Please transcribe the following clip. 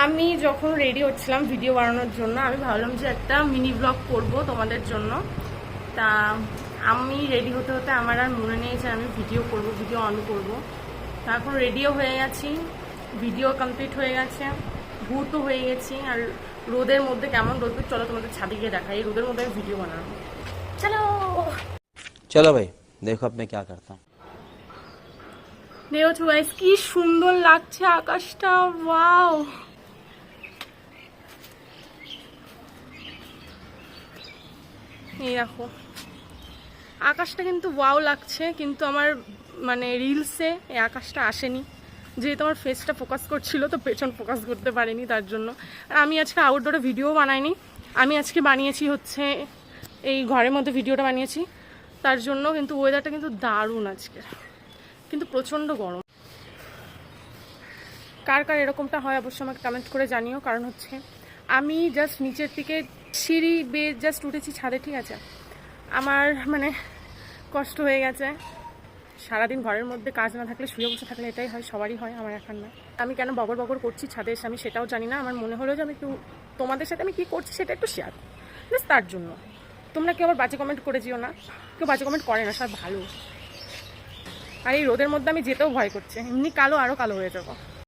আমি যখন রেডি হচ্ছিলাম ভিডিও বানানোর জন্য, আমি ভাবলাম যে একটা মিনি ব্লগ করব তোমাদের জন্য। তা আমি রেডি হতে হতে আমার আর মনে নেই যে আমি ভিডিও করব, ভিডিও অন করব। তারপর রেডিও হয়ে গেছি, ভিডিও কমপ্লিট হয়ে গেছে, ভূতও হয়ে গেছি। আর রোদের মধ্যে কেমন রোদ, চলো তোমাদের ছাদে গিয়ে দেখাই। এই রোদের মধ্যে আমি ভিডিও বানাবো, চলো चलो भाई देखो अब मैं क्या करता हूँ। দেখো গাইস কি সুন্দর লাগছে আকাশটা, ওয়াও। এই দেখো আকাশটা কিন্তু ওয়াও লাগছে, কিন্তু আমার মানে রিলসে এই আকাশটা আসেনি, যেহেতু আমার ফেসটা ফোকাস করছিল তো পেছন ফোকাস করতে পারিনি, তার জন্য। আর আমি আজকে আউটডোরে ভিডিও বানাইনি, আমি আজকে বানিয়েছি হচ্ছে এই ঘরের মধ্যে ভিডিওটা বানিয়েছি, তার জন্য। কিন্তু ওয়েদারটা কিন্তু দারুণ আজকে, কিন্তু প্রচণ্ড গরম। কার কার এরকমটা হয় অবশ্যই আমাকে কমেন্ট করে জানিও। কারণ হচ্ছে আমি জাস্ট নিচের দিকে সিঁড়ি বেয়ে জাস্ট উঠেছি ছাদে, ঠিক আছে। আমার মানে কষ্ট হয়ে গেছে, সারাদিন ঘরের মধ্যে কাজ না থাকলে, শুয়ে বসে থাকলে এটাই হয়, সবারই হয়, আমার এখন না। আমি কেন বগর বগর করছি ছাদে এসে আমি সেটাও জানি না। আমার মনে হলো যে আমি একটু তোমাদের সাথে আমি কী করছি সেটা একটু শেয়ার, জাস্ট তার জন্য। তোমরা কেউ আবার বাজে কমেন্ট করে যেও না, কেউ বাজে কমেন্ট করে না, সব ভালো। আর এই রোদের মধ্যে আমি যেতেও ভয় করছে, এমনি কালো আরও কালো হয়ে যাবো।